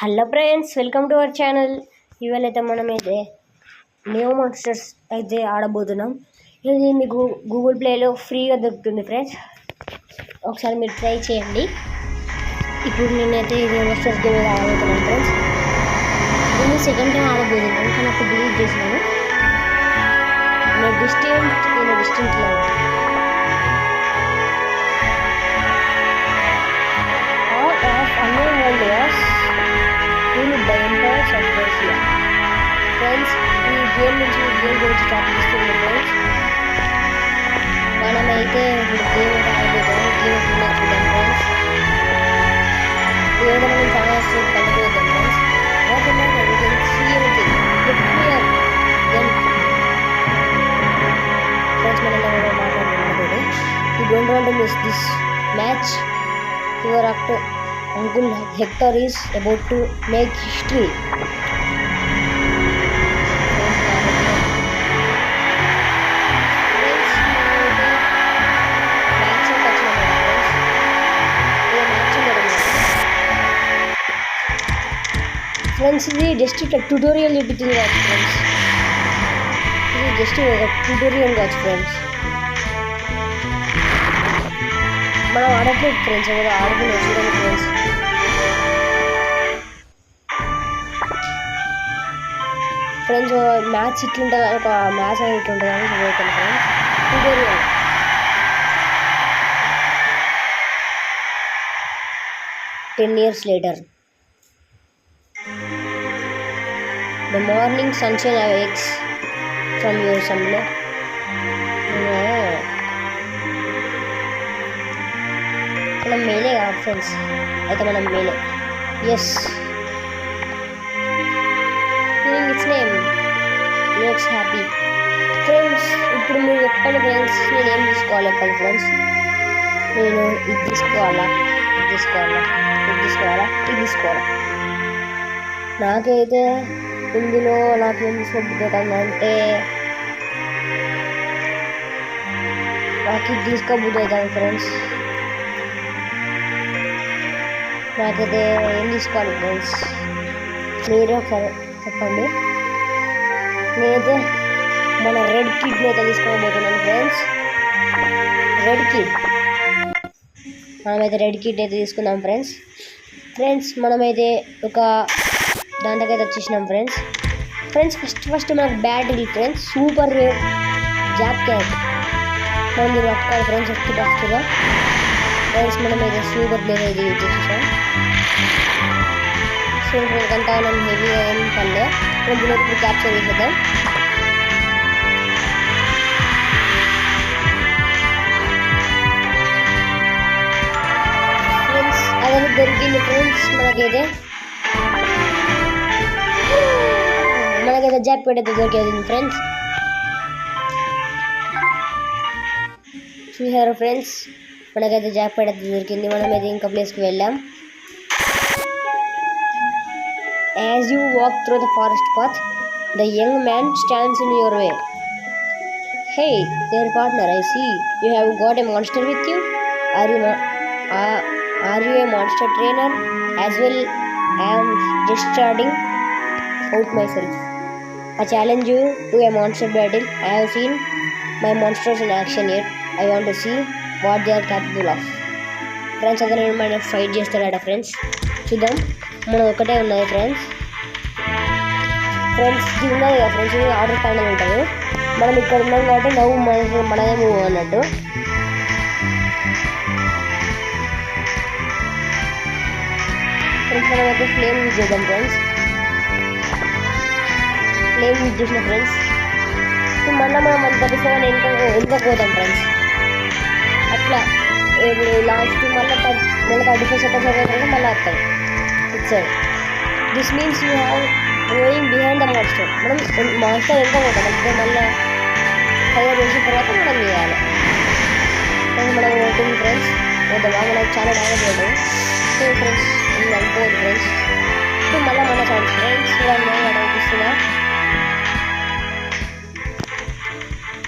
Hello friends, welcome to our channel. ఇవాళైతే మనమైతే Neo monsters అయితే ఆడబోతున్నాం. ఇది మీకు గూగుల్ ప్లేలో ఫ్రీగా దొరుకుతుంది ఫ్రెండ్స్, ఒకసారి మీరు ట్రై చేయండి. ఇప్పుడు నేనైతే నియో మాన్స్టర్స్ గేమ్ ఆడబోతున్నాను ఫ్రెండ్స్. నేను సెకండ్ టైం ఆడబోతున్నాను, కానీ అప్పుడు డిలీట్ చేసినాను. నేను డిస్టెంట్లో ఫ్రెండ్స్. ఈ గేమ్ గురించి స్టార్ట్ చేస్తుంది ఫ్రెండ్స్. మనమైతే ఇప్పుడు గేమ్ ఆడబోతాం. గేమ్ చూద్దాం ఫ్రెండ్స్. ఏదైనా మనం చాలా సేపు కలిగిపోతాం ఫ్రెండ్స్. ఫ్రెండ్స్, మనం మాట్లాడుతున్నాం. You don't want to miss this match. Your actor Uncle Hector is about to make history. Friends, ఇది జస్ట్ ట్యూటోరియల్ చూపుతుంది కావచ్చు ఫ్రెండ్స్. ఇది జస్ట్ ఒక ట్యూటోరియల్ కావచ్చు ఫ్రెండ్స్. మనం ఆడట్లేదు ఫ్రెండ్స్, ఎవరు ఆడుకుని చూడండి ఫ్రెండ్స్. ఫ్రెండ్స్, మ్యాచ్ ఇట్లుంటుంది, ఒక మ్యాచ్ అనేది ఇట్లుంటుంది అని చదువుతాను friends. Tutorial 10 years later. The morning sunshine awakes from your somewhere. మనం మేలే కాదు ఫ్రెండ్స్, అయితే మనం మేలే. Yes, its name makes happy. Friends, ఇప్పుడు మీరు చెప్పండి ఫ్రెండ్స్, నేను ఏం తీసుకోవాలి చెప్పండి ఫ్రెండ్స్. నేను ఇది తీసుకోవాలా, ఇది తీసుకోవాలా, ఇది తీసుకోవాలా, ఇది తీసుకోవాలా? నాకైతే ఇందులో నాకేం తీసుకోబుద్ది నాకు ఇది తీసుకోబుద్ది అవుతుంది ఫ్రెండ్స్. నాకైతే ఏం తీసుకోవాలి ఫ్రెండ్స్, మీరే ఒకసారి చెప్పండి. నేనైతే మన రెడ్ కిడ్ని అయితే తీసుకోబోతున్నాను ఫ్రెండ్స్. రెడ్ కిడ్, మనమైతే రెడ్ కిడ్ అయితే తీసుకుందాం ఫ్రెండ్స్. ఫ్రెండ్స్, మనమైతే ఒక దాంట్లోకైతే వచ్చేసినాం ఫ్రెండ్స్. ఫస్ట్ మనకు battery friends, super rare job cat మనం మీరు పట్టుకోవాలి ఫ్రెండ్స్. ఫస్ట్గా ఫ్రెండ్స్, మనమైతే సూపర్ ప్లేయర్ అయితే యూజ్ చేసేసాం. సో ఇంకంతా మనం హెవీగా ఏం పనిలే, మనం బుల్లెట్ క్యాప్చర్ చేసేద్దాం. ఫ్రెండ్స్, అదే దొరికింది ఫ్రెండ్స్. మనకైతే జాక్ ప్యాడ్ అయితే దొరికేది ఫ్రెండ్స్. చూసారు ఫ్రెండ్స్, మనకైతే జాక్ ప్యాడ్ అయితే దొరికింది. మనమైతే ఇంకా ప్లేస్కి వెళ్ళాం. As you walk through the forest path, the young man stands in your way. Hey there partner, I see you have got a monster with you. Are you a monster trainer as well? I am just starting out myself. I challenge you to a monster battle. I have seen my monsters in action yet. I want to see what they are capable of. Friends, అదే మన fight చేస్తాడట friends. చూద్దాం. మనం ఒకటే ఉన్నది friends. ఇది ఉన్నది కదా ఫ్రెండ్స్, ఇది ఆర్డర్ ప్యానల్ ఉంటుంది. మనం ఇక్కడ ఉన్నాం కాబట్టి నవ్వు మనదే మూవ్ అన్నట్టు. ఫ్రెండ్స్, మనం అయితే ఫ్లేమ్ యూజ్ చేద్దాం ఫ్రెండ్స్. ఫ్లేమ్ యూజ్ చేసిన ఫ్రెండ్స్ మళ్ళీ మనం అంత డిఫరెంట్ ఎంత పోతాం ఫ్రెండ్స్. అట్లా ఇప్పుడు లాస్ట్ మళ్ళీ 35 seconds అయిపోయిన మళ్ళీ వస్తాయి it side. This means you have going behind the monster. మనం మాన్స్టర్ ఎంత పోతాం అంటే మళ్ళీ ఫైర్ చేసిన తర్వాత మనం చేయాలి. మనం ఓటింగ్ ఫ్రెండ్స్ పోతామా, మనకు చాలా డ్యామేజ్ అవుతుంది. సో ఫ్రెండ్స్, ఇది అనుకోవద్దు ఫ్రెండ్స్. ఇప్పుడు మళ్ళీ మన ఛాన్స్ ఫ్రెండ్స్. అనిపిస్తున్నా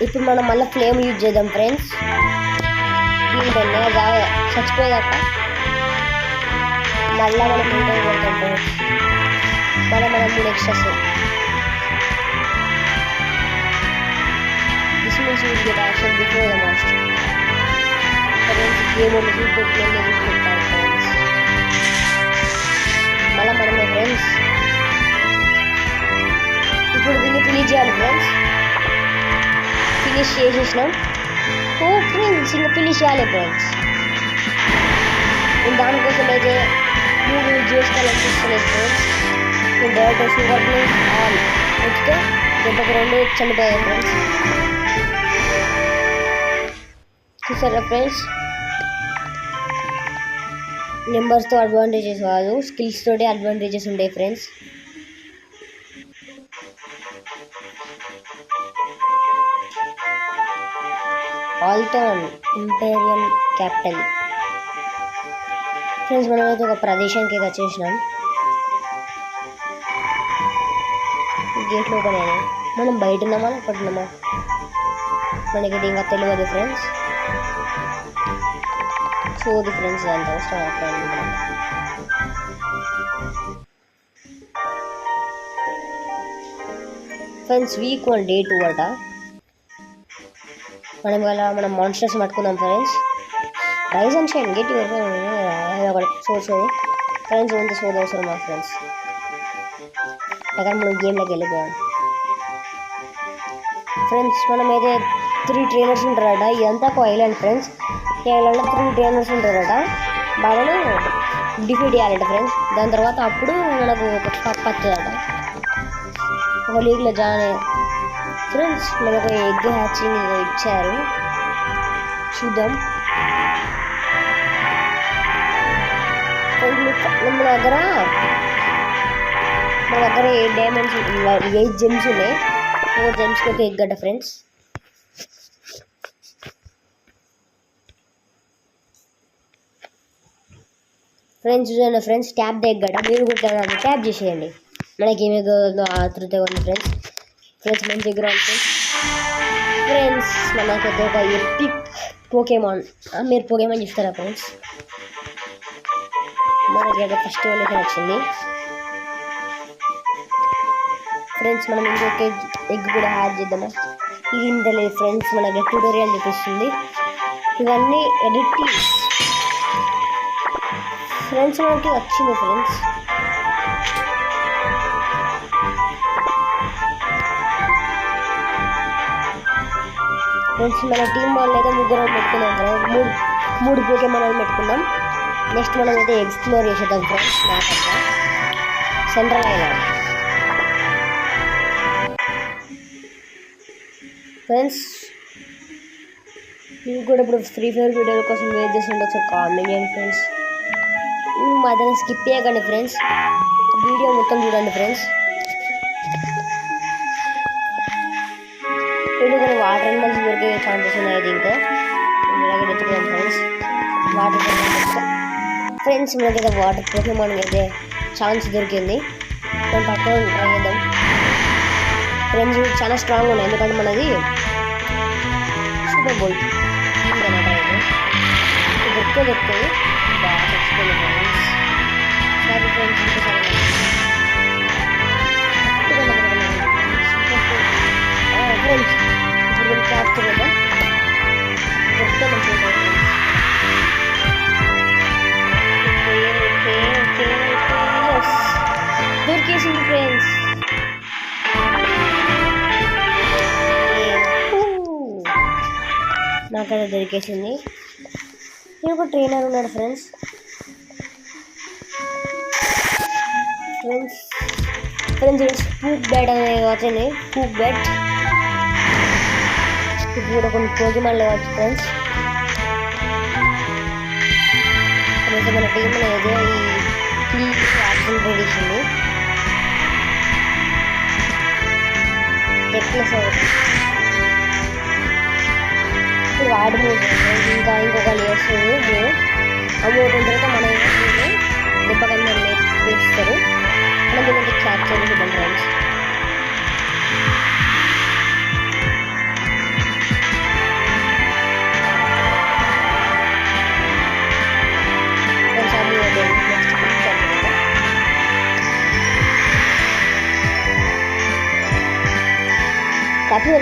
ఇప్పుడు మనం మళ్ళీ ఫ్లేమ్ యూజ్ చేద్దాం ఫ్రెండ్స్. దీనిపైన చచ్చిపోయేదాకా మళ్ళీ మనం ఇంటర్ కొడతాం ఫ్రెండ్స్. మనం 3 extras. This means you get action before the master. Friends game వాళ్ళు చూపెట్టిన చూపెట్టారు ఫ్రెండ్స్. మళ్ళీ మనమే ఫ్రెండ్స్. ఇప్పుడు దీన్ని ఫినిష్ చేయాలి ఫ్రెండ్స్. ఫినిష్ చేసేసినాం. ఓ ఫ్రెండ్స్ ఇంకా ఫినిష్ చేయాలి ఫ్రెండ్స్. నేను దానికోసం అయితే 3 చేసుకోవాలనిపిస్తున్నాయి ఫ్రెండ్స్. నేను డైరెక్ట్ షుగర్ ప్లేస్ ఆల్ వస్తే దెబ్బకి 2 చనిపోయాయి ఫ్రెండ్స్. చూసారా ఫ్రెండ్స్, నెంబర్స్తో అడ్వాంటేజెస్ కాదు, స్కిల్స్ తోటి అడ్వాంటేజెస్ ఉంటాయి ఫ్రెండ్స్. ఆల్టోన్ ఇంపీరియల్ క్యాపిటల్ ఫ్రెండ్స్. మనమైతే ఒక ప్రదేశానికి అయితే వచ్చేసినాం. గేట్లు ఓపెన్ అయినాయి. మనం బయట ఉన్నామా లోపల ఉన్నామా మనకి ఇంకా తెలియదు ఫ్రెండ్స్. చూది ఫ్రెండ్స్ అంత అవసరం ఫ్రెండ్. ఫ్రెండ్స్ వీక్ 1 day 2 అట. మనం మాన్స్టర్స్ పట్టుకుందాం friends. Rise and shine get your source friends. ఉంటే సోది అవసరం మా ఫ్రెండ్స్. అక్కడ మనం గేమ్లోకి వెళ్ళిపోయాం ఫ్రెండ్స్. మనమైతే 3 trainers ఉంటారట. ఇదంతా ఒక ఐలాండ్ ఫ్రెండ్స్. ఈ ఐలాండ్లో 3 trainers ఉంటారట. వాళ్ళను డిఫీట్ చేయాలట ఫ్రెండ్స్. దాని తర్వాత అప్పుడు మనకు ఒక కప్ వస్తుందట. ఒక లీగ్లో జాయిన్ ఫ్రెండ్స్. మనకు ఎగ్ హ్యాచింగ్ ఇచ్చారు, చూద్దాం. మన దగ్గర 8 diamonds 8 gems ఉన్నాయి. 4 gemsకి ఒక ఎగ్ అట ఫ్రెండ్స్. ఫ్రెండ్స్ చూడండి ఫ్రెండ్స్, ట్యాప్ ద ఎగ్ అట. మీరు కూడా ట్యాప్ చేసేయండి. మనకి ఏమి ఆతృతగా ఉంది ఫ్రెండ్స్. మంచి గ్రౌండ్ ఫ్రెండ్స్. మనకైతే ఒక ఎపిక్ పోకేమాన్. మీరు పోకేమాన్ చూస్తారా ఫ్రెండ్స్? మనకి అయితే ఫస్ట్ వన్ అయితే వచ్చింది ఫ్రెండ్స్. మనం ఇంకొక ఎగ్ కూడా యాడ్ చేద్దామా? ఇది ఇంత లేదు ఫ్రెండ్స్. మనకి ట్యూటోరియల్ చూపిస్తుంది. ఇవన్నీ ఎడిట్ ఫ్రెండ్స్. మనకి వచ్చింది ఫ్రెండ్స్. ఫ్రెండ్స్ మన టీం వాళ్ళు అయితే 3 పెట్టుకున్నాం ఫ్రెండ్స్. 3 పోకేమాన్ పెట్టుకున్నాం. నెక్స్ట్ మనం అయితే ఎక్స్ప్లోర్ చేసేద్దాం ఫ్రెండ్స్. నాకంతా సెంట్రల్ ఐలాండ్ ఫ్రెండ్స్. మీకు కూడా ఇప్పుడు ఫ్రీ ఫైర్ వీడియోల కోసం వెయిట్ చేస్తుంటే ఒకసారి కామెంట్ చేయండి ఫ్రెండ్స్. మాత్రం స్కిప్ చేయకండి ఫ్రెండ్స్. వీడియో మొత్తం చూడండి ఫ్రెండ్స్. ఇప్పుడు కొన్ని వాటర్ అనిమల్స్ దొరికే ఛాన్సెస్ ఉన్నాయి. దీంతో ఇలాగే ఎత్తుకున్నాం ఫ్రెండ్స్. వాటర్ ఫ్రెండ్స్ మనకైతే వాటర్ పోకేమాన్ అయితే ఛాన్స్ దొరికింది. మనం పక్కన ట్రై చేద్దాం ఫ్రెండ్స్. చాలా స్ట్రాంగ్ ఉన్నాయి ఎందుకంటే మనది సూపర్ బోల్ట్ అనమాట. ఇది దొరుకుతుంది బాగా చచ్చిపోయింది ఫ్రెండ్స్. Sorry friends. ఇంకోసారి ఫ్రెండ్స్ ఇప్పుడు నేను క్యాప్చర్ చేద్దాం. దొరికితే మంచిగా ఫ్రెండ్స్. దొరికేసింది ఫ్రెండ్స్. నాకైతే దొరికేసింది. నేను ఒక ట్రైనర్ ఉన్నాడు ఫ్రెండ్స్. స్పూక్ బ్యాట్ అనేది వచ్చింది. స్పూక్ బ్యాట్ ఇప్పుడు కూడా కొన్ని పోకేమాన్లు కావచ్చు ఫ్రెండ్స్. మన టీంలో ఏదో ఈ యాక్షన్ ట్రెడిషన్ నెక్లెస్ ఇప్పుడు వాడి ఇంకా ఇంకొక లేయర్స్ అమౌంట్ తర్వాత మన దెబ్బ కన్నా వేస్తారు. మనం దీనికి క్యాప్చర్ చేద్దాం ఫ్రెండ్స్. ఫ్రెండ్స్ అది నెక్స్ట్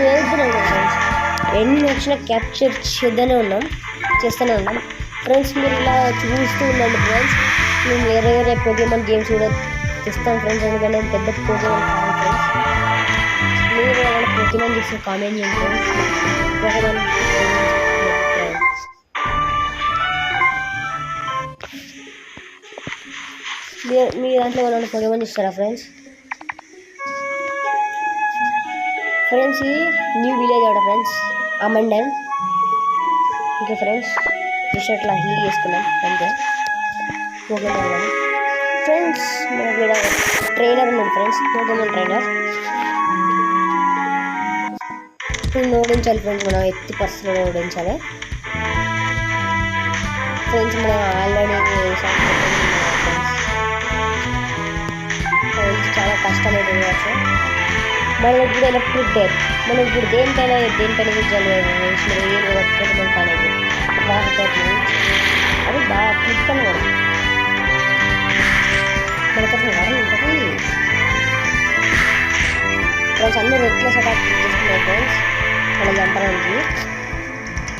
వేస్తున్నాం ఫ్రెండ్స్. ఎన్ని వచ్చినా క్యాప్చర్ చేస్తూనే ఉన్నాం ఫ్రెండ్స్. మీరు ఇలా చూస్తూ ఉండండి ఫ్రెండ్స్. మేము వేరే వేరే పోకేమాన్ గేమ్స్ కూడా తెస్తాం ఫ్రెండ్స్. ఎందుకంటే నేను పెద్ద పోకేమాన్ ఫ్యాన్ ఫ్రెండ్స్. మీరు ఏమైనా పోకేమాన్ చూస్తే కామెంట్ చేయండి ఫ్రెండ్స్. పోకేమాన్ మీ దాంట్లో ఏమైనా పోకేమాన్ ఇస్తారా ఫ్రెండ్స్? ఫ్రెండ్స్ ఇది న్యూ విలేజ్ ఆడ ఫ్రెండ్స్, అమండన్. ఓకే ఫ్రెండ్స్, జస్ట్ అట్లా హీల్ చేసుకున్నాం అంతే. పోకేమాన్ ఫ్రెండ్స్ మనకి ఇక్కడ ట్రైనర్ ఉన్నాడు ఫ్రెండ్స్, పోకేమాన్ ట్రైనర్. ఓడించాలి ఫ్రెండ్స్, మనం ఎత్తి పర్సనల్ ఓడించాలి ఫ్రెండ్స్. మనం ఆల్రెడీ ఫ్రెండ్స్ చాలా కష్టమైంది అసలు. మనం ఇప్పుడు ఎలక్ట్రిక్ డేర్, మనం ఇప్పుడు దేనిపైన యూజ్ చేయాలి ఫ్రెండ్స్. మనం ఏం పోకేమాన్ పైన వాటర్ టైప్ అది బాగా క్లిక్ అని కూడా మనకు అసలు వరం ఉంటుంది ఫ్రెండ్స్. అన్ని రెక్లెస్ అటాక్ చేస్తున్నాయి ఫ్రెండ్స్ మనం చంపడానికి.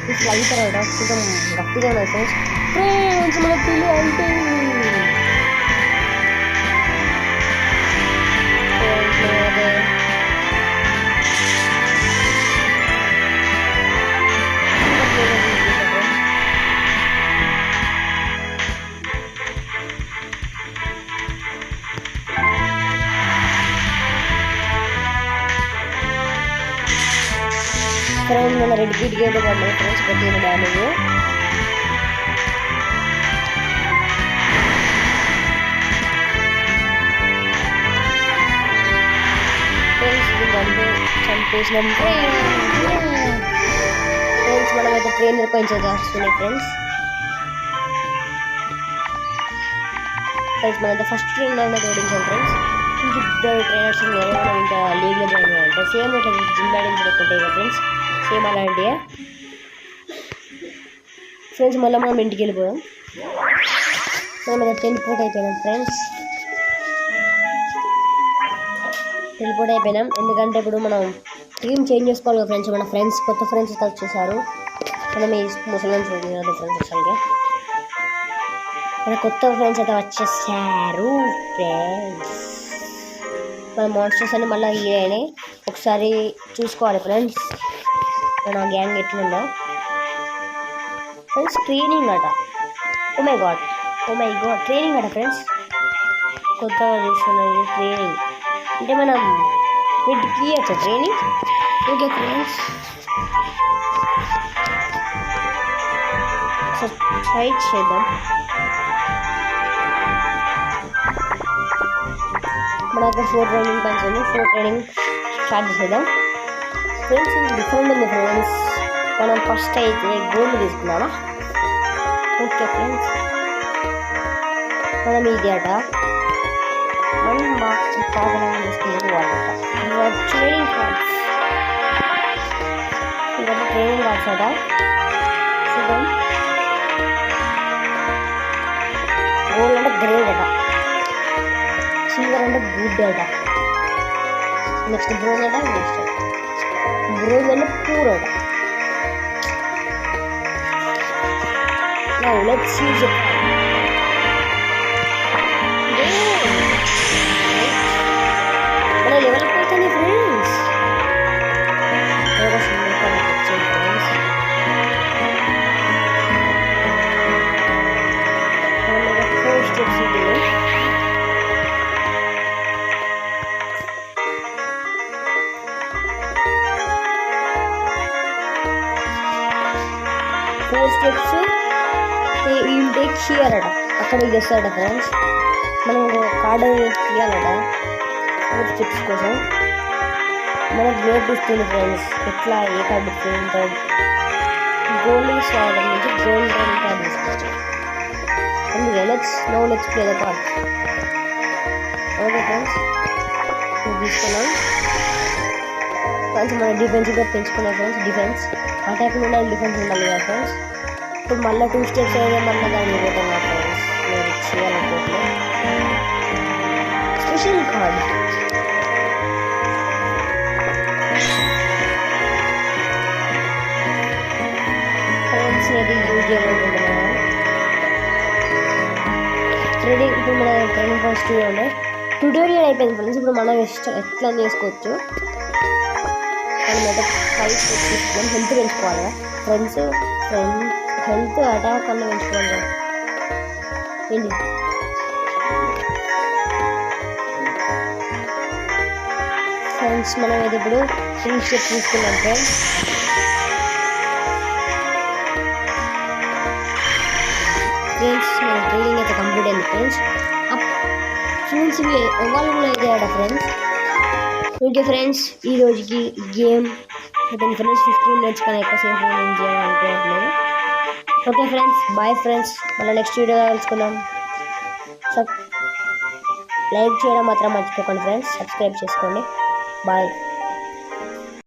ఈ స్లైటర్ అవుతా కొంచెం గట్టిగా ఉన్నాయి ఫ్రెండ్స్. ఫ్రెండ్స్ మన పిల్లి అంటే ఫ్రెండ్స్ మన రెడ్ కిట్ గేట్ పడ్డాయి ఫ్రెండ్స్. కొద్దిగా డ్యామేజ్ ఫ్రెండ్స్. చంపేసినాం ఫ్రెండ్స్. మనం అయితే ట్రైనర్ కొంచెం చేస్తున్నాయి ఫ్రెండ్స్. ఫ్రెండ్స్ మనైతే ఫస్ట్ ట్రైనర్ అనేది ఓడించాం ఫ్రెండ్స్. ఇంకిద్దరు ట్రైనర్స్ మనం ఇంకా లీగ్లో జాయిన్ అయ్యాలంటే సేమ్ ఇట్లా జిమ్ బ్యాటింగ్స్ ఉంటాయి కదా ఫ్రెండ్స్, సేమ్ అలాంటివే ఫ్రెండ్స్. మళ్ళీ మనం ఇంటికి వెళ్ళిపోయాం. మనం టెలిపోర్ట్ అయిపోయినాం ఫ్రెండ్స్. టెలిపోర్ట్ అయిపోయినాం ఎందుకంటే ఇప్పుడు మనం టీమ్ చేంజ్ చేసుకోవాలి కదా ఫ్రెండ్స్. మన ఫ్రెండ్స్ కొత్త ఫ్రెండ్స్ వచ్చేసారు. మనం ఈ ముసలిమ్స్ ఫ్రెండ్స్ అసలుగా మన కొత్త ఫ్రెండ్స్ అయితే వచ్చేసారు ఫ్రెండ్స్. మన మాన్స్టర్స్ అని మళ్ళీ హీరోని ఒకసారి చూసుకోవాలి ఫ్రెండ్స్. మన గ్యాంగ్ ఎట్లుందో ఫ్రెండ్స్. ట్రైనింగ్ అట, ఓ మై గాడ్ ట్రైనింగ్ అట ఫ్రెండ్స్. కొత్తగా చూస్తున్నది ట్రైనింగ్ అంటే మనం వీటికి ఇవ్వచ్చా ట్రైనింగ్? ఓకే ఫ్రెండ్స్, ఫైట్ చేద్దాం. మన దగ్గర 4 ట్రైనింగ్ పాయింట్స్ ఉంది. 4 ట్రైనింగ్ స్టార్ట్ చేసేద్దాం ఫ్రెండ్స్. ఇది డిఫరెంట్ ఉంది ఫ్రెండ్స్. మనం ఫస్ట్ అయితే గోల్డ్ తీసుకున్నామా? ఓకే ఫ్రెండ్స్, మనం ఇది అట మనం బాగా ప్రాబ్లం తీసుకునేది వాళ్ళట. ఇవాళ ట్రైనింగ్ కార్డ్స్ అట చూద్దాం. గోల్డ్ అంటే గ్రేడ్ అట, సిల్వర్ అంటే గుడ్ అట, నెక్స్ట్ బ్రోజ్ అట, నెక్స్ట్ బ్రోజ్ అంటే పూర్ అట. Now let's use it. Level up అయితేనే friends. Four steps we'll take shear అట, అక్కడ చేస్తాడట ఫ్రెండ్స్. మనం కార్డు తీయాలట 4 స్టెప్స్ కోసం. మనకు గ్రేట్ ఇస్తుంది ఫ్రెండ్స్. ఎట్లా ఏ కార్డు ఇస్తుంది? గోల్డ్ స్వాగం నుంచి గోల్డ్ కార్డు తీసుకోవచ్చు. అందుకే let's play the card. Okay friends, తీసుకున్నాం ఫ్రెండ్స్. మన డిఫెన్స్ కూడా పెంచుకున్నాం ఫ్రెండ్స్. డిఫెన్స్ అటాక్ ఉండాలి, డిఫెన్స్ ఉండాలి కదా ఫ్రెండ్స్. ఇప్పుడు మళ్ళీ 2 స్టెప్స్ అయితే మళ్ళీ దాన్ని పోతాం కదా ఫ్రెండ్స్. మీరు చేయాలనుకోవట్లే స్పెషల్ కార్డ్ ఆల్రెడీ ఇప్పుడు మన ట్రైనింగ్ ఫస్ట్ ఉన్నాయి. ట్యూటోరియల్ అయిపోయింది ఫ్రెండ్స్. ఇప్పుడు మనం ఎట్లా చేసుకోవచ్చు. మనం అయితే 5 స్టెప్స్ తీసుకున్నాం. హెల్త్ పెంచుకోవాలి ఫ్రెండ్స్. హెల్త్ అటాక్ అన్న పెంచుకోవాలి కదా. ఏంటి ఫ్రెండ్స్, మనం అయితే ఇప్పుడు 3 స్టెప్స్ తీసుకున్నాం ఫ్రెండ్స్. మన ట్రైనింగ్ అయితే కంప్లీట్ అయింది ఫ్రెండ్స్. ఫ్రెండ్స్ ఇవి అవైలబుల్ అయితే ఫ్రెండ్స్. ఓకే ఫ్రెండ్స్, ఈ రోజుకి గేమ్ అయిపోయింది ఫ్రెండ్స్. 15 minutes కన్నా ఎక్కువసేపు నేను చేయాలనుకోవట్లేదు. Okay friends, bye friends. మళ్ళీ నెక్స్ట్ వీడియో కలుసుకుందాం. లైక్ చేయడం మాత్రం మర్చిపోకండి ఫ్రెండ్స్. సబ్స్క్రైబ్ చేసుకోండి. బాయ్.